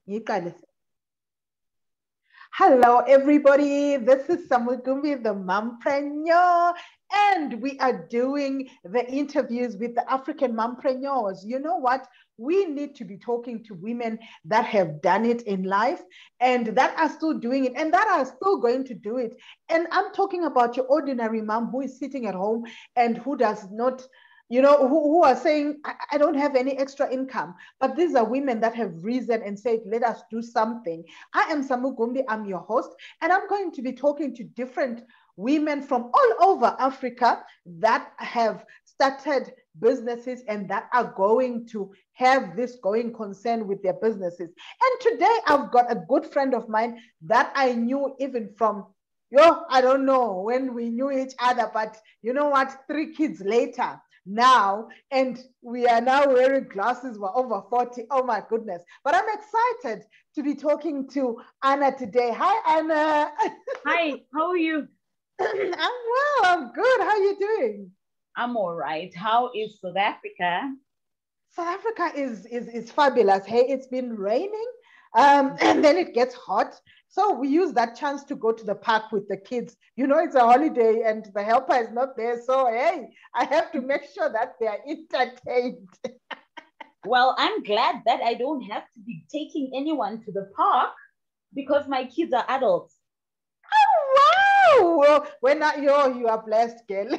Yiqalise. Hello, everybody. This is Samugumbi, the mompreneur, and we are doing the interviews with the African mompreneurs. You know what? We need to be talking to women that have done it in life and that are still doing it and that are still going to do it. And I'm talking about your ordinary mom who is sitting at home and who does not, who are saying, I don't have any extra income. But these are women that have risen and said, let us do something. I am Samu Gumbi, I'm your host, and I'm going to be talking to different women from all over Africa that have started businesses and that are going to have this going concern with their businesses. And today I've got a good friend of mine that I knew even from, I don't know when we knew each other, but you know what, 3 kids later, now, and we are now wearing glasses. We're over 40. Oh my goodness. But I'm excited to be talking to Anna today. Hi, Anna. Hi, how are you? I'm well. I'm good. How are you doing? I'm all right. How is South Africa? South Africa is fabulous. Hey, it's been raining, and then it gets hot. So we use that chance to go to the park with the kids. You know, it's a holiday and the helper is not there. So, hey, I have to make sure that they are entertained. Well, I'm glad that I don't have to be taking anyone to the park because my kids are adults. Oh, wow. When you are blessed, girl.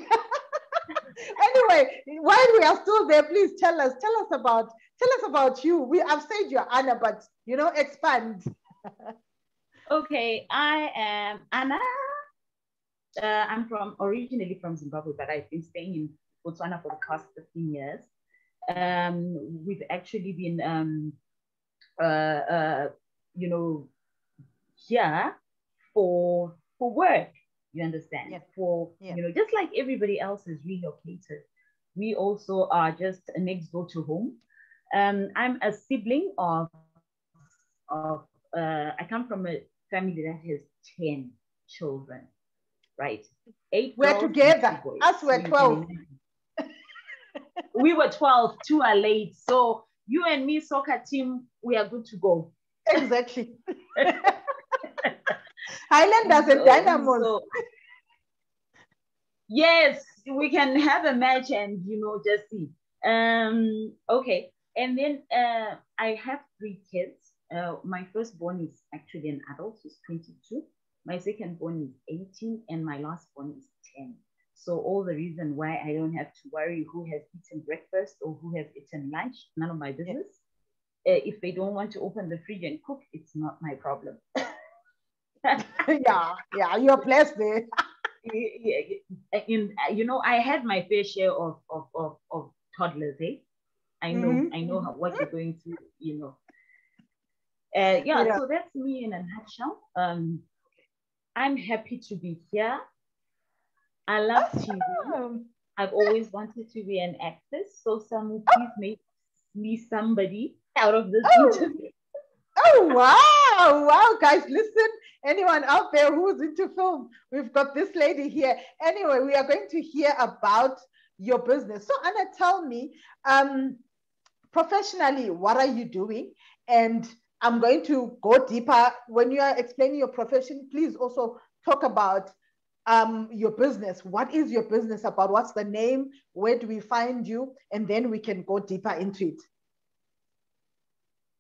Anyway, while we are still there, please tell us about you. I've said you're Anna, but expand. Okay, I am Anna. I'm originally from Zimbabwe, but I've been staying in Botswana for the past 15 years. We've actually been, you know, here for work. You understand? Yeah. For just like everybody else is relocated, we also are just next door to home. I'm a sibling I come from a family that has 10 children, right? 8 We're girls together. and 2 boys. Us were 12. We were 12, 2 are late. So you and me, soccer team, we are good to go. Exactly. Highlanders and Dynamos. Yes, we can have a match and just see. Okay, and then I have 3 kids. My firstborn is actually an adult, he's 22. My secondborn is 18, and my lastborn is 10. So all the reason why I don't have to worry who has eaten breakfast or who has eaten lunch, none of my business. If they don't want to open the fridge and cook, it's not my problem. yeah, you're blessed there. I had my fair share of toddlers, eh? I know what you're going through, So that's me in a nutshell. I'm happy to be here. I love TV. I've always wanted to be an actress, so someone please make me somebody out of this interview. Oh, wow, guys, listen, anyone out there who's into film, we've got this lady here. Anyway, we are going to hear about your business. So, Anna, tell me, professionally, what are you doing? And I'm going to go deeper. When you are explaining your profession, please also talk about your business. What is your business about? What's the name? Where do we find you? And then we can go deeper into it.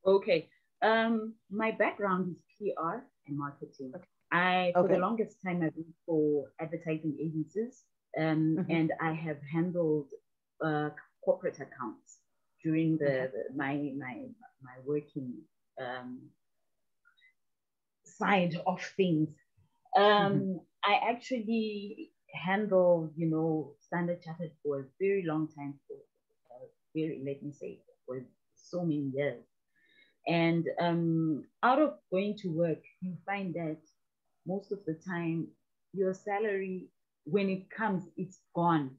Okay. My background is PR and marketing. For the longest time, I've been for advertising agencies, and I have handled corporate accounts during my working side of things. I actually handled, Standard Chartered for a very long time, for so many years. And out of going to work, you find that most of the time, your salary, when it comes, it's gone.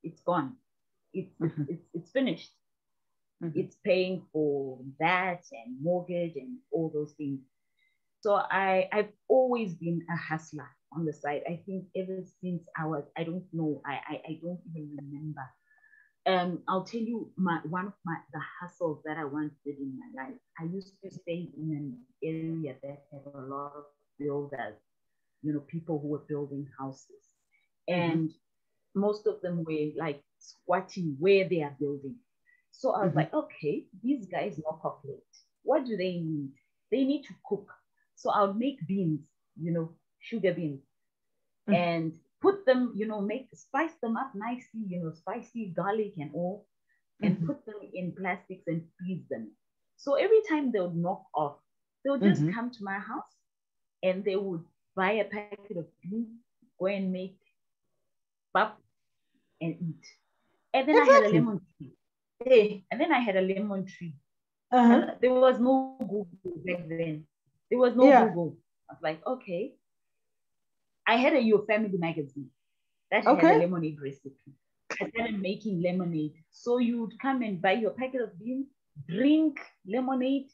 It's gone. It's finished. It's paying for that and mortgage and all those things. So I've always been a hustler on the side. I think ever since I don't know, I don't even remember I'll tell you one of the hustles that I once did in my life. I used to stay in an area that had a lot of builders, people who were building houses. And most of them were like squatting where they are building. So I was like, okay, these guys knock off late. What do they need? They need to cook. So I'll make beans, sugar beans, and put them, spice them up nicely, spicy garlic and all, and put them in plastics and freeze them. So every time they would knock off, they would just come to my house and they would buy a packet of beans, go and make pap and eat. And then I had a lemon tree. Hey, and then I had a lemon tree. There was no Google back then. There was no Google. I was like, okay. I had a Your Family magazine that had a lemonade recipe. I started making lemonade. So you would come and buy your packet of beans, drink lemonade,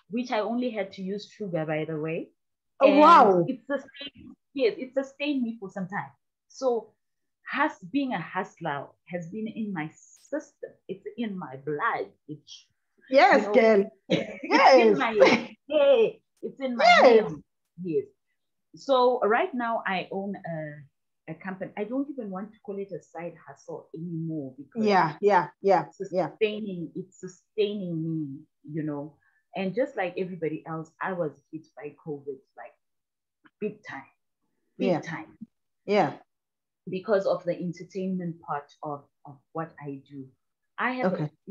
which I only had to use sugar, by the way. Oh, wow. It sustained me for some time. So being a hustler has been in my system. It's in my blood. Yes, girl. It's in my name. Yes. So right now I own a company. I don't even want to call it a side hustle anymore because it's sustaining me, And just like everybody else, I was hit by COVID like big time. Yeah. Because of the entertainment part of what I do.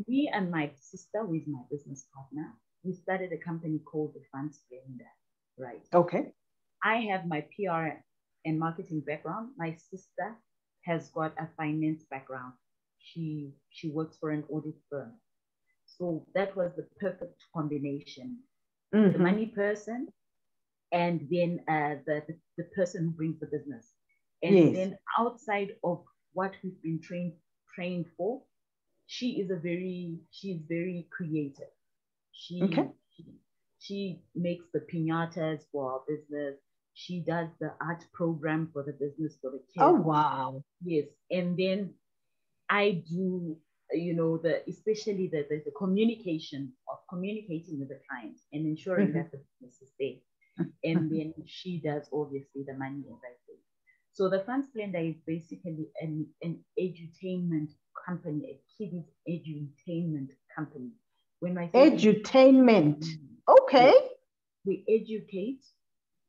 Me and my sister, who is my business partner, we started a company called the Fun Splendor, right? Okay. I have my PR and marketing background. My sister has got a finance background. She works for an audit firm. So that was the perfect combination. The money person and then the person who brings the business. And then outside of what we've been trained for, she's very creative. She makes the piñatas for our business. She does the art program for the business for the kids. Oh, wow. Yes. And then I do, especially the communication of communicating with the clients and ensuring that the business is there. And then she does obviously the money, as I say. So the Fun Splendor is basically an edutainment company, a kids edutainment company. When I say edutainment, okay. We educate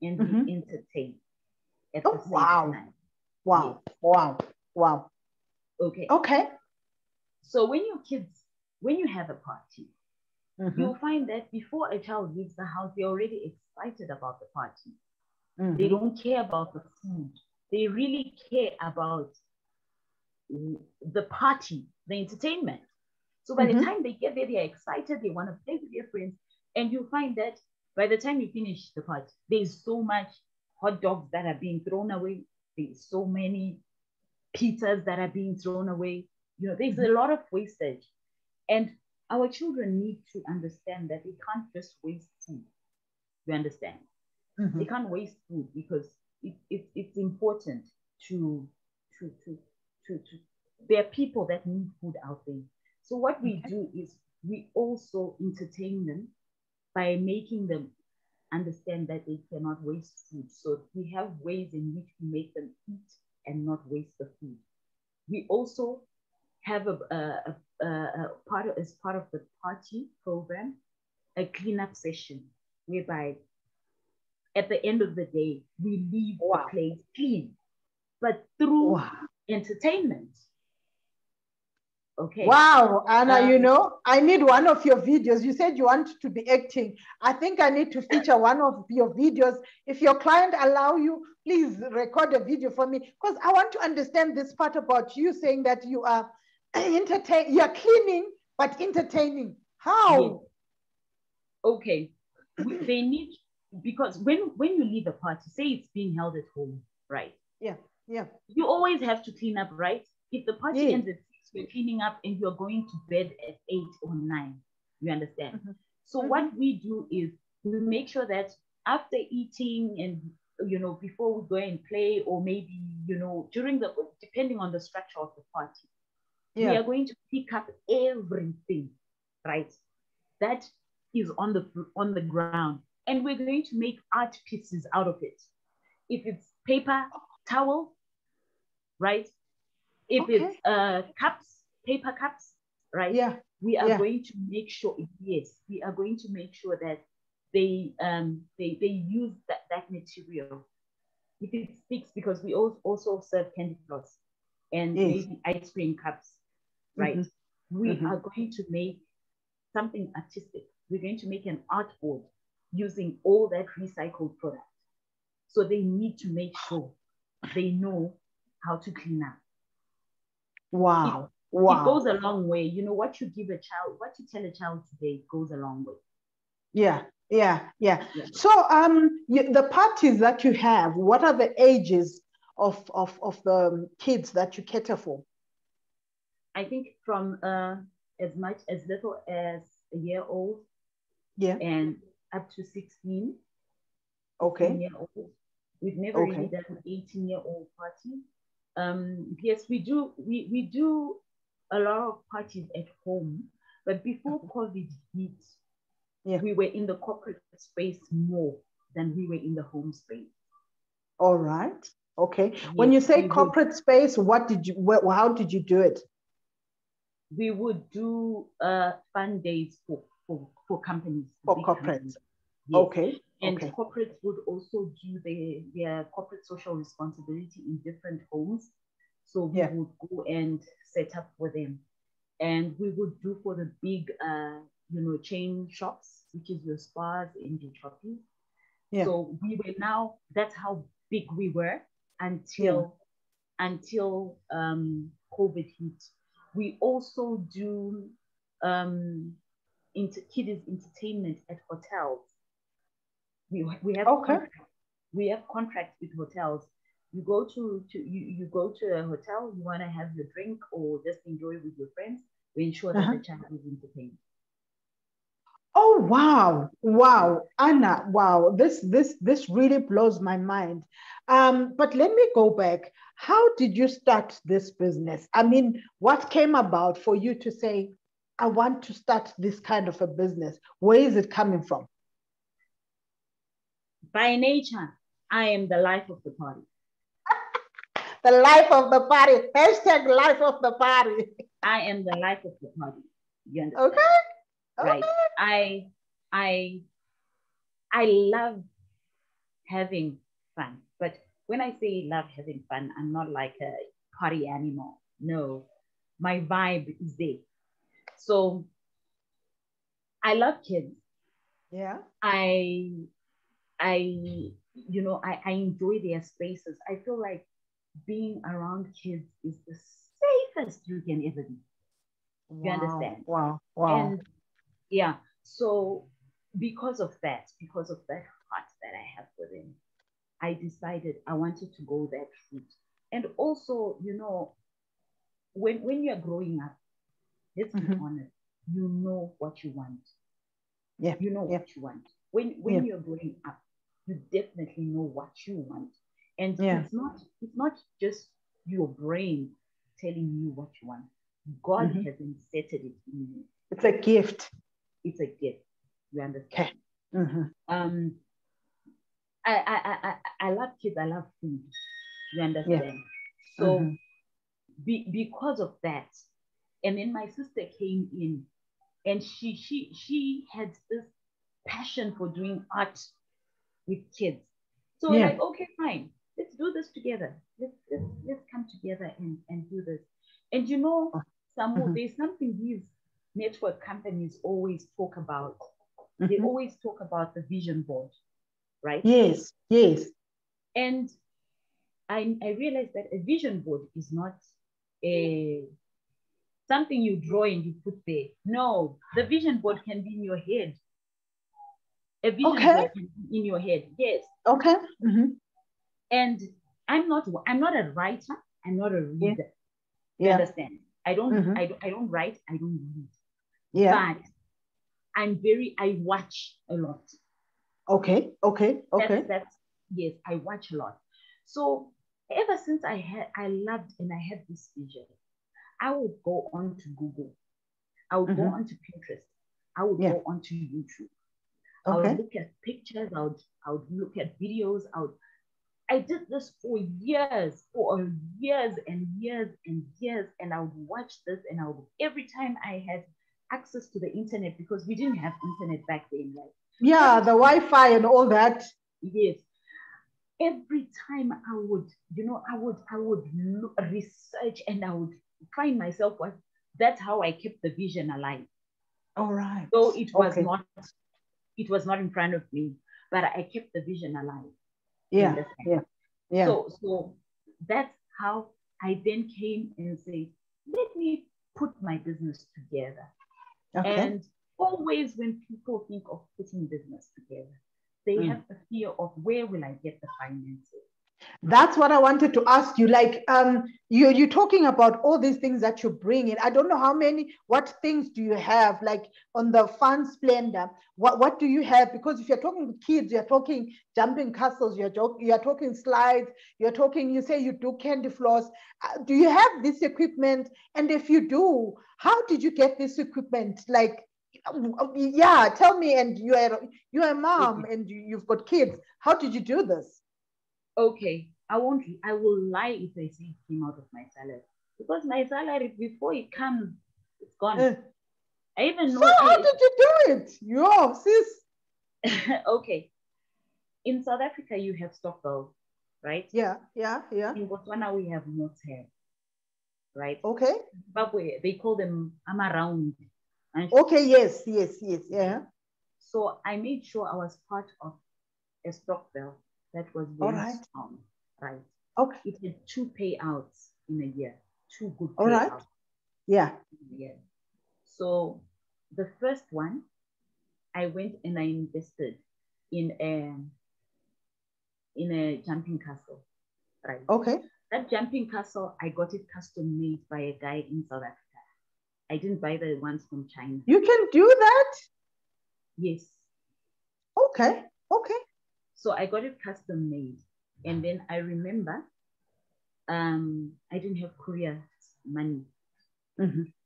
and we entertain at the same time. Wow. Yes. Wow. Okay. So when you have a party, you'll find that before a child leaves the house, they're already excited about the party. They don't care about the food. They really care about the party, the entertainment. So by the time they get there, they're excited. They want to play with their friends. And you find that by the time you finish the party, there's so much hot dogs that are being thrown away. There's so many pizzas that are being thrown away. There's a lot of wastage. And our children need to understand that they can't just waste food. You understand? They can't waste food because it's important to there are people that need food out there. So what we do is we also entertain them by making them understand that they cannot waste food. So we have ways in which we make them eat and not waste the food. We also have as part of the party program, a cleanup session whereby at the end of the day, we leave the place clean, but through entertainment. Okay. Wow, Anna, I need one of your videos. You said you want to be acting. I think I need to feature one of your videos. If your client allow you, please record a video for me because I want to understand this part about you saying that you are you are cleaning but entertaining. How? Yes. Okay. They need, because when you leave a party, say it's being held at home, right? Yeah. You always have to clean up, right? If the party ends at 6, you're cleaning up and you're going to bed at 8 or 9. You understand? So what we do is we make sure that after eating and, before we go and play, or maybe, during depending on the structure of the party, We are going to pick up everything, right? That is on the ground, and we're going to make art pieces out of it. If it's paper towel, right? If it's cups, paper cups, right? Yeah. We are going to make sure, yes, we are going to make sure that they use that material. If it sticks, because we also serve candy floss and maybe ice cream cups, right? We are going to make something artistic. We're going to make an art board using all that recycled product. So they need to make sure they know how to clean up. Wow. It goes a long way. You know, what you give a child, what you tell a child today goes a long way. Yeah. So the parties that you have, what are the ages of the kids that you cater for? I think from as little as a year old, and up to 16. Okay. Year old. We've never really done an 18-year-old party. Yes, we do a lot of parties at home, but before COVID hit, we were in the corporate space more than we were in the home space. All right. Okay. Yes, when you say corporate space, how did you do it? We would do fun days for companies. For corporates. Yes. Okay. And corporates would also do their corporate social responsibility in different homes. So we would go and set up for them. And we would do for the big, chain shops, which is your spas and your shopping. Yeah. So we were that's how big we were until COVID hit. We also do kiddies entertainment at hotels. We have we have contracts with hotels. You go to you go to a hotel, you want to have your drink or just enjoy with your friends, we ensure that the child is entertained. Oh wow, Anna, wow, this really blows my mind. But let me go back. How did you start this business? I mean, what came about for you to say, I want to start this kind of a business? Where is it coming from? By nature, I am the life of the party. The life of the party. Hashtag life of the party. I am the life of the party. You understand? Okay. Right. I love having fun. But when I say love having fun, I'm not like a party animal. No, my vibe is there. So I love kids. Yeah. I enjoy their spaces. I feel like being around kids is the safest you can ever be. Wow. You understand? Wow. And yeah, so because of that heart that I have for them, I decided I wanted to go that route. And also, when you're growing up, let's be honest, you know what you want. Yeah. You know what you want. When you're growing up, you definitely know what you want. And it's not just your brain telling you what you want. God has inserted it in you. It's a gift. It's a gift. You understand? Okay. I love kids. I love food. You understand? So because of that, and then my sister came in, and she had this passion for doing art with kids. So we're like, okay, fine, let's do this together. Let's come together and do this. And there's something these network companies always talk about. They always talk about the vision board, right? Yes. And I realized that a vision board is not something you draw and you put there. No, the vision board can be in your head. A vision board can be in your head. Yes. Okay. And I'm not a writer. I'm not a reader. You understand? I don't write. I don't read. Yeah. But I watch a lot. Okay. That's yes, I watch a lot. So ever since I loved and I had this vision, I would go on to Google. I would go onto Pinterest. I would go onto YouTube. I would look at pictures. I would look at videos. I did this for years and years and years. And I would watch this, and every time I had access to the internet, because we didn't have internet back then, right? Yeah, the Wi-Fi and all that. Yes. Every time I would research, and I would find myself. That's how I kept the vision alive. All right. So it was not in front of me, but I kept the vision alive. Yeah. So that's how I then came and said, let me put my business together. Okay. And always when people think of putting business together, they have a fear of, where will I get the finances? That's what I wanted to ask you. Like, you're talking about all these things that you bring in. I don't know what things do you have, like on the Fun Splendor? What do you have? Because if you're talking to kids, you're talking jumping castles, you're talking slides, you say you do candy floss. Do you have this equipment? And if you do, how did you get this equipment? Like, yeah, tell me. And you're a mom, and you've got kids. How did you do this? Okay, I will lie if I say it came out of my salary, because my salary, before it comes, it's gone. I even know. So how did you do it? Yo, sis. Okay. In South Africa, you have stokvels, right? Yeah. In Botswana, we have motel, right? Okay. Zimbabwe, they call them amaround. Okay, yes, yeah. So I made sure I was part of a stokvel that was very strong, right? Okay. It had 2 payouts in a year, 2 good payouts. All right. Yeah. In a year. So the first one, I went and I invested in a jumping castle, right? Okay. That jumping castle, I got it custom made by a guy in South Africa. I didn't buy the ones from China. You can do that? Yes. Okay. So I got it custom made. And then I remember I didn't have courier money.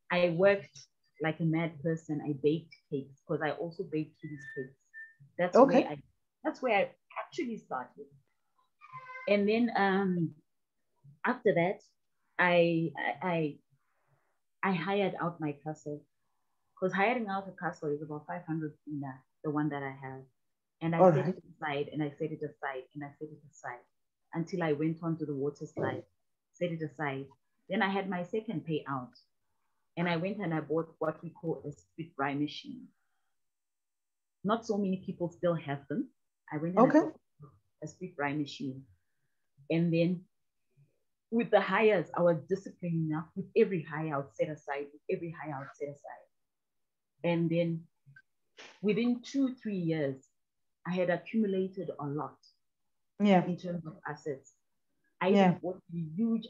I worked like a mad person. I baked cakes, because I also baked kids cakes. That's where I actually started. And then after that, I hired out my castle, because hiring out a castle is about 500 the one that I have. And I set it aside, and I set it aside, and I set it aside, until I went on to the water slide, set it aside. Then I had my second payout, and I went and I bought what we call a split fry machine. Not so many people still have them. I went and I bought a split fry machine. And then with the hires, I was disciplined enough. With every hire, I would set aside. And then within 2-3 years, I had accumulated a lot in terms of assets. I bought a huge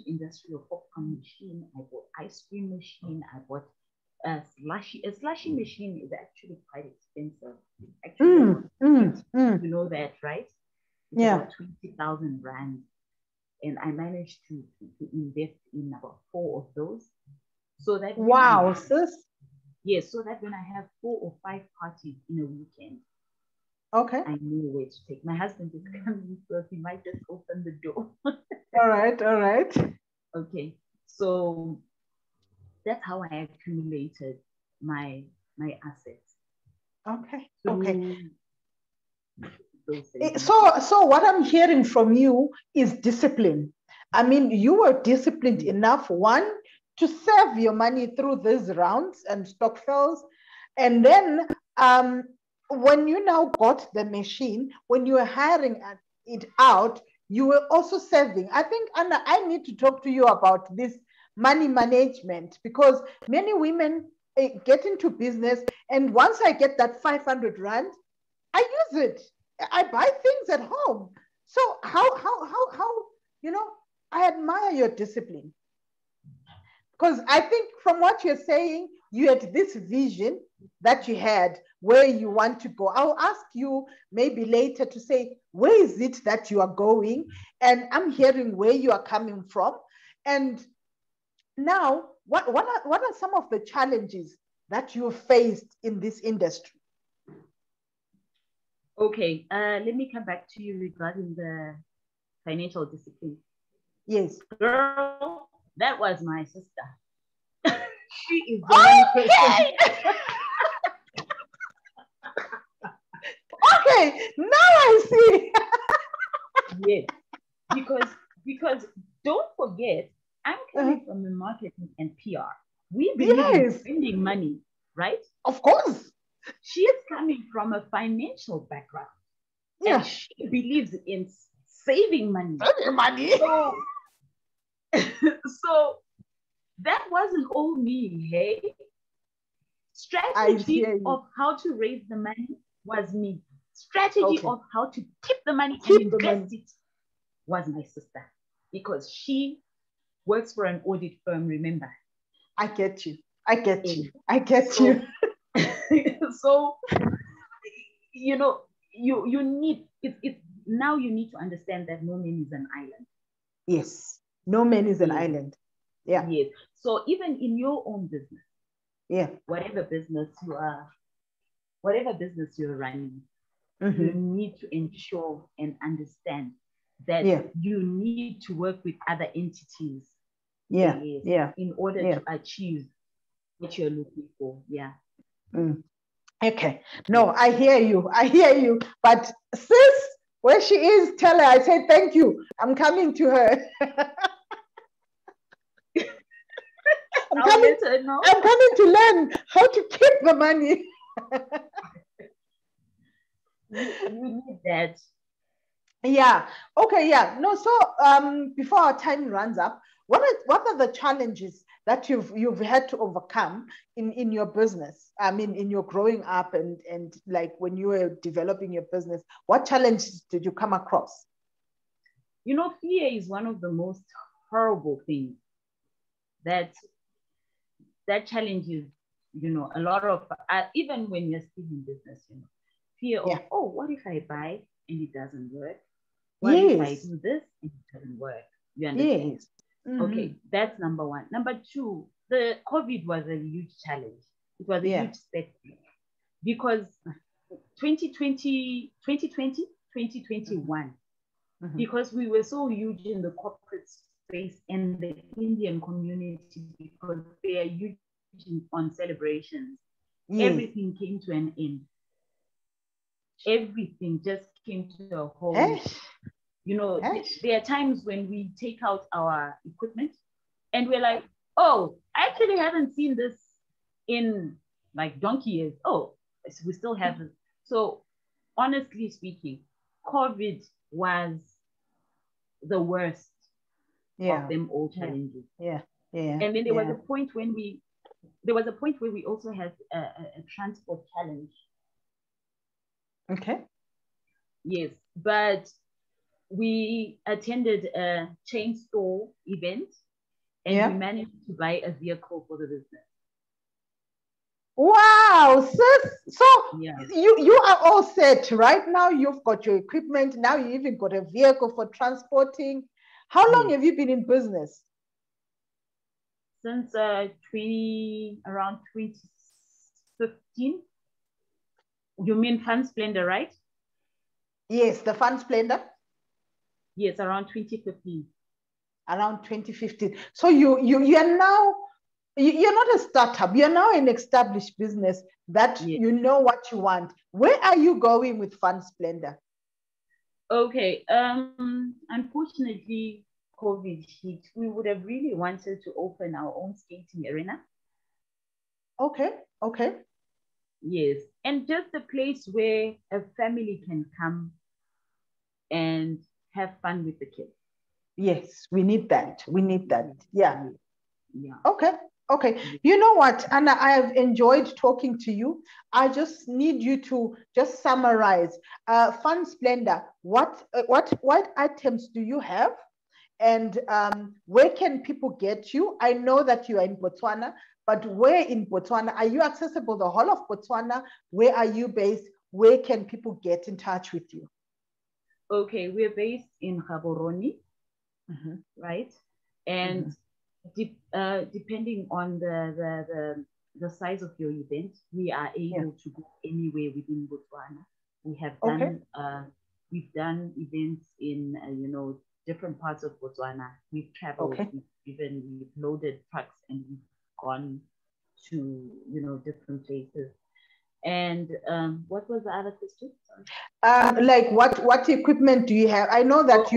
industrial popcorn machine. I bought ice cream machine. I bought a slushy machine is actually quite expensive. You know that, right? It's about 20,000 rand. And I managed to invest in about 4 of those. So that sis. Yes, so that when I have 4 or 5 parties in a weekend, I know where to take. My husband is coming, so he might just open the door. All right. Okay, so that's how I accumulated my assets. Okay. So what I'm hearing from you is discipline. I mean, you were disciplined enough, one, to save your money through these rounds and stokvels, and then when you now got the machine, when you were hiring it out, you were also saving. I think, Anna, I need to talk to you about this money management, because many women get into business, and once I get that 500 rand, I use it. I buy things at home. So how I admire your discipline, because I think from what you're saying, you had this vision that you had where you want to go. I'll ask you maybe later to say, where is it that you are going? And I'm hearing where you are coming from. And now, what are some of the challenges that you faced in this industry? Okay, let me come back to you regarding the financial discipline. Yes. Girl, that was my sister. She is the one person. Okay, now I see. Yes, because don't forget, I'm coming from the marketing and PR. We believe in spending money, right? Of course. She is coming from a financial background. Yeah. And she believes in saving money. Saving money. So that wasn't all me, hey? Strategy of how to raise the money was me. Strategy of how to keep the money and invest it was my sister, because she works for an audit firm, remember? I get you. I get you. I get you. So, you know, you need, it's now you need to understand that no man is an island. Yes. No man is an island. Yeah. Yes. So even in your own business, whatever business you're running, you need to ensure and understand that you need to work with other entities. In order to achieve what you're looking for. Yeah. Okay. No, I hear you. I hear you. But sis, where she is, tell her I said thank you. I'm coming to her. I'm coming to learn how to keep the money. You need that. Yeah. Okay. Yeah. No. So before our time runs up, what are the challenges that you've had to overcome in your business? I mean, in your growing up and like when you were developing your business, what challenges did you come across? You know, fear is one of the most horrible things that challenges, you know, a lot of, even when you're still in business, you know, fear of, oh, what if I buy and it doesn't work? What if I do this and it doesn't work? You understand? Yes. Okay, that's number one. Number two, the COVID was a huge challenge. It was a huge setback because 2021, because we were so huge in the corporate space and the Indian community, because they are huge on celebrations, everything came to an end. Everything just came to a halt. You know, there are times when we take out our equipment and we're like, oh, I actually haven't seen this in like donkey years. Oh, we still have it. So honestly speaking, COVID was the worst of them all challenges. And then there was a point when we also had a transport challenge. Okay. Yes, but we attended a chain store event and we managed to buy a vehicle for the business. Wow, sis. So you are all set right now. You've got your equipment. Now you even got a vehicle for transporting. How long have you been in business? Since around 2015. You mean Fun Splendor, right? Yes, the Fun Splendor. Yes, around 2015. Around 2015. So you are now, you're not a startup. You're now an established business that you know what you want. Where are you going with Fun Splendor? Okay. Unfortunately, COVID hit. We would have really wanted to open our own skating arena. Okay. Yes. And just a place where a family can come and have fun with the kids. Yes, we need that. Yeah. Okay. You know what, Anna, I have enjoyed talking to you. I just need you to just summarize. Fun Splendor, what items do you have? And where can people get you? I know that you are in Botswana, but where in Botswana? Are you accessible the whole of Botswana? Where are you based? Where can people get in touch with you? Okay, we're based in Gaborone, right? And Depending on the size of your event, we are able to go anywhere within Botswana. We have done we've done events in different parts of Botswana. We've traveled, we've loaded trucks, and we've gone to different places. And what was the other question? Like what equipment do you have? I know that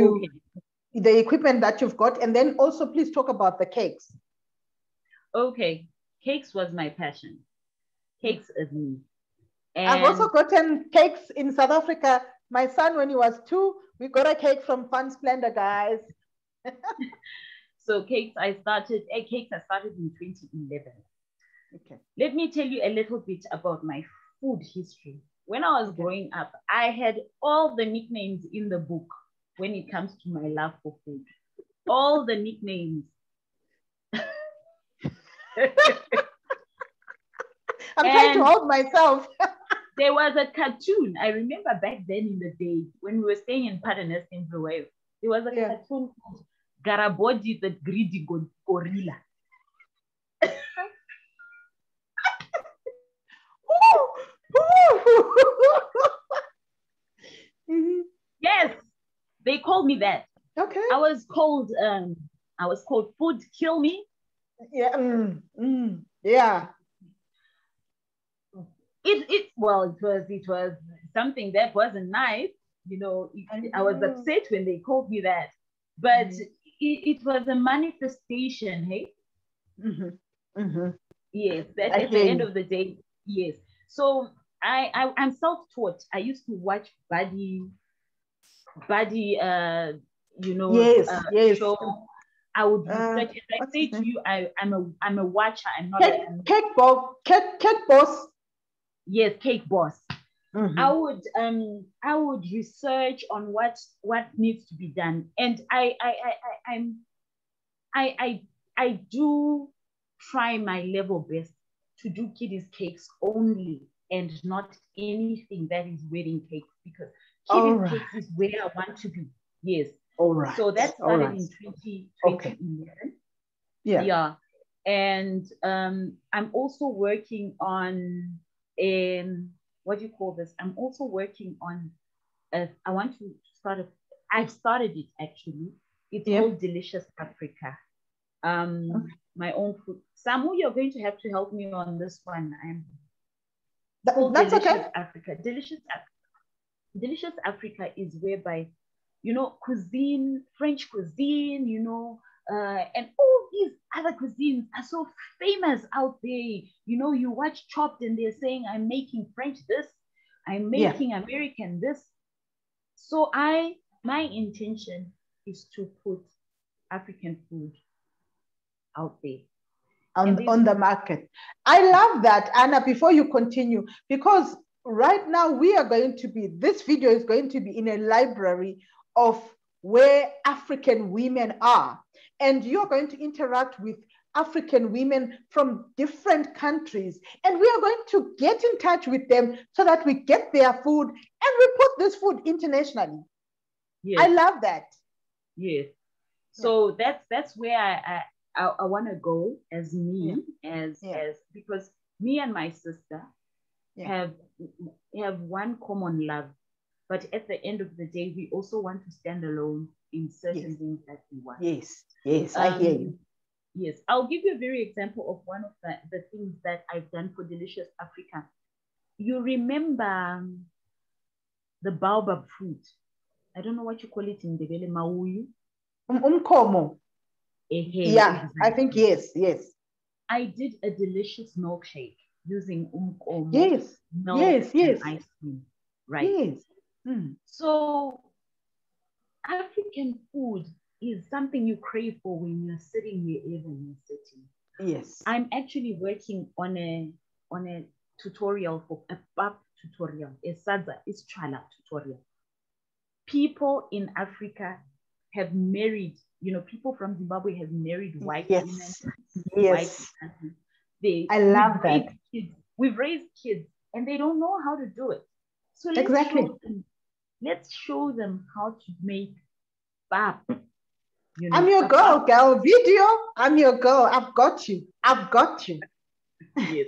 the equipment that you've got, and then also please talk about the cakes. Okay, cakes was my passion. Cakes is me. And I've also gotten cakes in South Africa. My son, when he was 2, we got a cake from Fun Splendor, guys. So cakes I started in 2011. Okay. Let me tell you a little bit about my food history. When I was growing up, I had all the nicknames in the book when it comes to my love for food. All the nicknames. I'm trying to hold myself. There was a cartoon. I remember back then in the day when we were staying in Paradise in Blue. There was a cartoon called Garabodi the Greedy Gorilla. Yes, they called me that. Okay. I was called Food Kill Me. Yeah. Yeah. It was something that wasn't nice. I was upset when they called me that, but it was a manifestation. Hey. Yes, that at the end of the day, yes. So I'm self-taught. I used to watch Buddy, show. I would research. As I say to you, I'm a watcher. I'm not Cake Boss. Yes, Cake Boss. I would research on what needs to be done, and I do try my level best to do kiddies cakes only, and not anything that is wedding cakes, because kiddies cakes is where I want to be. Yes. All right. So that started in 2011. Yeah. And I'm also working on what do you call this? I'm also working on I want to start I've started it actually. It's called Delicious Africa. My own food. Samu, you're going to have to help me on this one. That's Delicious Africa. Delicious Africa is whereby, cuisine, French cuisine, and all these other cuisines are so famous out there. You watch Chopped and they're saying, I'm making French this, I'm making American this. So my intention is to put African food out there. On the market. I love that, Anna, before you continue, because right now this video is going to be in a library of where African women are. And you're going to interact with African women from different countries. And we are going to get in touch with them so that we get their food and we put this food internationally. Yes. I love that. Yes. So that's where I want to go as me, as because me and my sister have one common love, but at the end of the day, we also want to stand alone in certain things that we want. Yes, I hear you. Yes, I'll give you a very example of one of the things that I've done for Delicious Africa. You remember the baobab fruit? I don't know what you call it in Ndebele, mauyu. Umkomo. Yeah, exactly. I think yes. I did a delicious milkshake using umkomo. Yes. And ice cream. Right. Yes. So African food is something you crave for when you're sitting wherever you're sitting. Yes. I'm actually working on a tutorial for a pap tutorial, a sadza chala tutorial. People in Africa have married, people from Zimbabwe have married white women. Yes. I love that. We've raised kids and they don't know how to do it. So let's show them how to make pap. You I'm know, your girl, girl. Video, I'm your girl. I've got you. I've got you. Yes.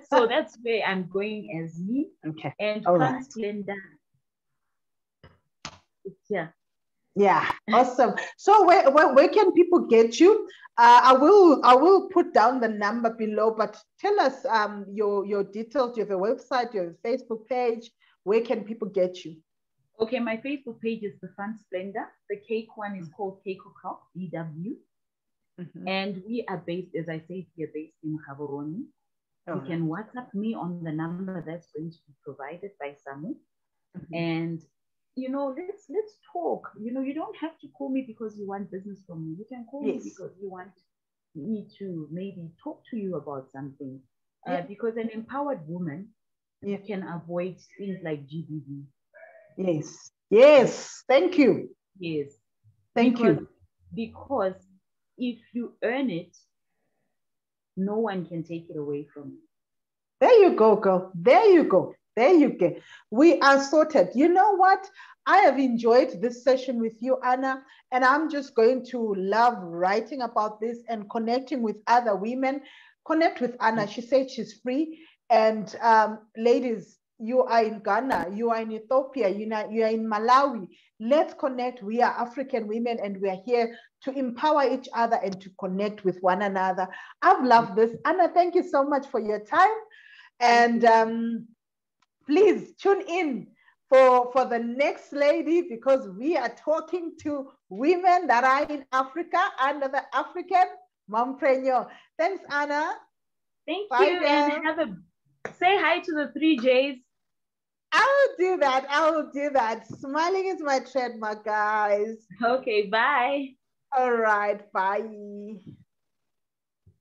So that's where I'm going as me. Okay. And All Fun right. Splendor. Yeah. Yeah, awesome. So where can people get you? I will put down the number below, but tell us your details. You have a website, you have a Facebook page. Where can people get you? Okay, my Facebook page is the Fun Splendor. The cake one is called Cake O'Clock, BW. And we are based, as I said, we are based in Gaborone. You can WhatsApp me on the number that's going to be provided by Samu. And you know, let's talk. You know, you don't have to call me because you want business from me. You can call me because you want me to maybe talk to you about something. Because an empowered woman can avoid things like GBV. Yes. Yes. Thank you. Yes. Thank you. Because if you earn it, no one can take it away from you. There you go, girl. There you go. There you go. We are sorted. You know what? I have enjoyed this session with you, Anna, and I'm just going to love writing about this and connecting with other women. Connect with Anna. She said she's free. And ladies, you are in Ghana, you are in Ethiopia, you are in Malawi. Let's connect. We are African women and we are here to empower each other and to connect with one another. I've loved this. Anna, thank you so much for your time. And please tune in for the next lady, because we are talking to women that are in Africa under the African Mompreneur. Thanks, Anna. Thank Bye, you. girl. And say hi to the 3Js. I will do that. I will do that. Smiling is my trademark, guys. Okay, bye. All right, bye.